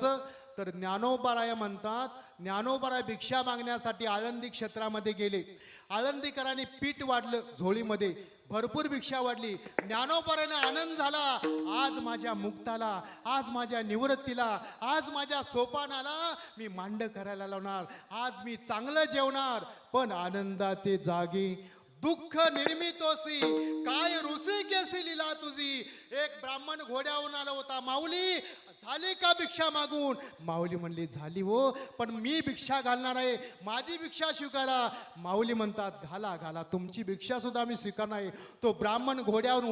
कसं तर ज्ञानोबाराय म्हणतात, ज्ञानोबाराय भिक्षा मागण्यासाठी आळंदी क्षेत्रामध्ये गेले. आळंदीकरांनी पीठ वाढलं झोळीमध्ये, भरपूर भिक्षा वाढली. ज्ञानोबारायने आनंद झाला, आज माझ्या मुक्ताला, आज माझ्या निवृत्तीला, आज माझ्या सोपानाला मी मांड करायला लावणार, आज मी चांगलं जेवणार. पण आनंदाचे जागी दुःख निर्मितोसी, काय रुसी केसी लीला तुझी. एक ब्राह्मण घोड्यावरून आला होता, माऊली झाली का भिक्षा मागून. माऊली म्हणली झाली हो, पण मी भिक्षा घालणार आहे, माझी भिक्षा स्वीकारा. माऊली म्हणतात घाला घाला, तुमची भिक्षा सुद्धा मी स्वीकारणार आहे. तो ब्राह्मण घोड्यावरून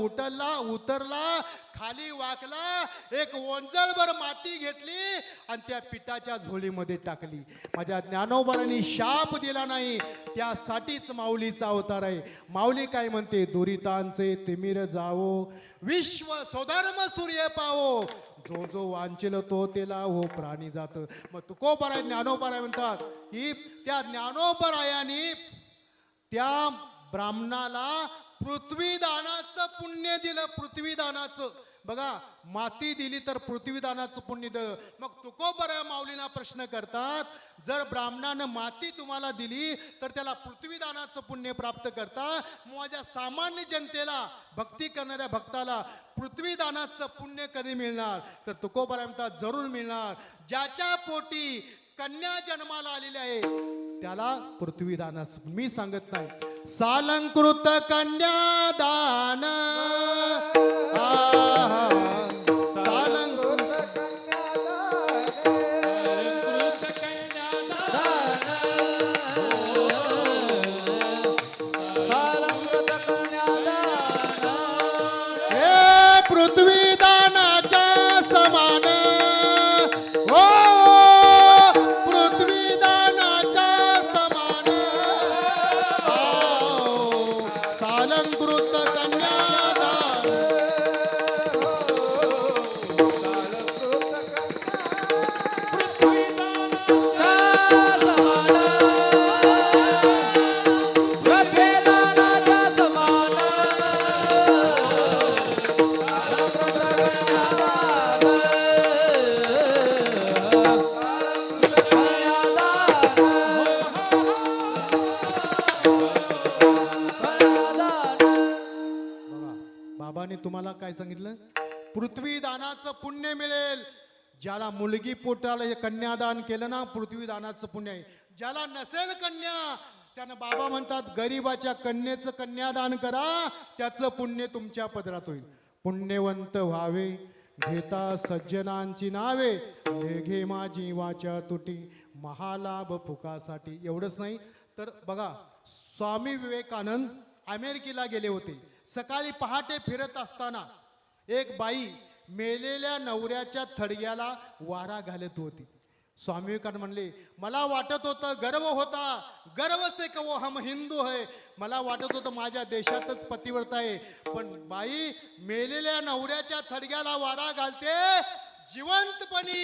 उतरला, खाली वाकला, एक ओंजळभर माती घेतली आणि त्या पिठाच्या झोळीमध्ये टाकली. माझ्या ज्ञानोबारांनी शाप दिला नाही, त्यासाठीच माऊलीचा अवतार आहे. माऊली काय म्हणते, दुरितांचे तिमिर जावो, विश्व स्वधर्म सूर्य पावो, जो जो वांचेल तो तेला हो प्राणी जात. मग तुकोबाराय ज्ञानोबाराय म्हणतात की त्या ज्ञानोबारायाने त्या ब्राह्मणाला पृथ्वीदानाचं पुण्य दिलं. पृथ्वीदानाचं बघा, माती दिली तर पृथ्वीदानाचं पुण्य दिलं. मग तुकोबाराय माऊलींना प्रश्न करतात, जर ब्राह्मणानं माती तुम्हाला दिली तर त्याला पृथ्वीदानाचं पुण्य प्राप्त करता, माझ्या सामान्य जनतेला, भक्ती करणाऱ्या भक्ताला पृथ्वीदानाचं पुण्य कधी मिळणार. तर तुकोबाराय म्हणतात जरूर मिळणार. ज्याच्या पोटी कन्या जन्माला आलेली आहे त्याला पृथ्वीदानाचं. मी सांगत नाही, सालंकृत कन्यादान, पृथ्वीदानाच्या समान, हो पृथ्वीदानाच्या समान, सालंकृत कन्यादान. बाबाने तुम्हाला काय सांगितलं, पृथ्वीदानाचं पुण्य मिळेल. ज्याला मुलगी पोटाला कन्यादान केलं ना, पृथ्वीदानाचं पुण्य आहे. ज्याला नसेल कन्या, त्यानं बाबा म्हणतात गरीबाच्या कन्येचं कन्यादान करा, त्याचं पुण्य तुमच्या पदरात होईल. पुण्यवंत व्हावे घेता सज्जनांची नावे, घे माझी वाचा तुटी, महालाभ फुकासाठी. एवढंच नाही तर बघा, स्वामी विवेकानंद अमेरिकेला गेले होते. सकाळी पहाटे फिरत असताना एक बाई मेलेल्या नवऱ्याच्या थडग्याला वारा घालत होती. स्वामी विवेकानंद म्हणले, मला वाटत होतं गर्व होता, गर्व से कहो हम हिंदू है, मला वाटत होतं माझ्या देशातच पतिव्रता आहे. पण बाई मेलेल्या नवऱ्याच्या थडग्याला वारा घालते. जिवंतपणी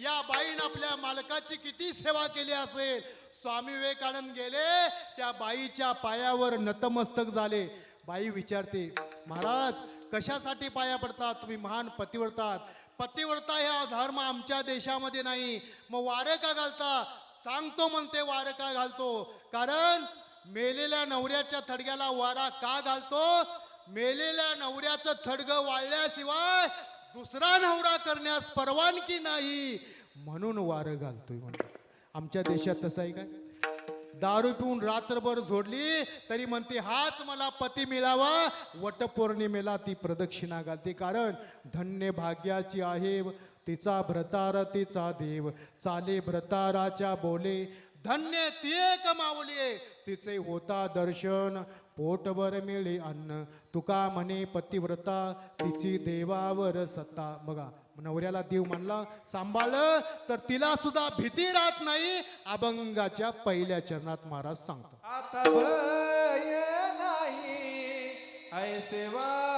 या बाईनं आपल्या मालकाची किती सेवा केली असेल. स्वामी विवेकानंद गेले, त्या बाईच्या पायावर नतमस्तक झाले. बाई विचारते, महाराज कशासाठी पाया पडतात, तुम्ही महान पतिव्रतात. पतिव्रता हा धर्म आमच्या देशामध्ये नाही, मग वारं का घालता. सांगतो म्हणते वारं का घालतो, कारण मेलेल्या नवऱ्याच्या थडग्याला वारा का घालतो, मेलेल्या नवऱ्याचं थडगं वाळल्याशिवाय दुसरा नवरा करण्यास परवानगी नाही, म्हणून वारं घालतोय म्हणतो. आमच्या देशात तसं आहे काय, दारू पिऊन रात्रभर झोडली तरी म्हणते हाच मला पती मिळावा, वटपौर्णिमेला ती प्रदक्षिणा घालते. कारण धन्य भाग्याची आहे तिचा भ्रतार तिचा देव, चाले भ्रताराच्या बोले, धन्य ती एक माऊली तिचे होता दर्शन, पोटभर मिळे अन्न, तुका म्हणे पतिव्रता तिची देवावर सत्ता. बघा, नवऱ्याला देव मानला, सांभाळलं तर तिला सुद्धा भीती राहत नाही. अभंगाच्या पहिल्या चरणात महाराज सांगतो, आता भय नाही ऐसे वा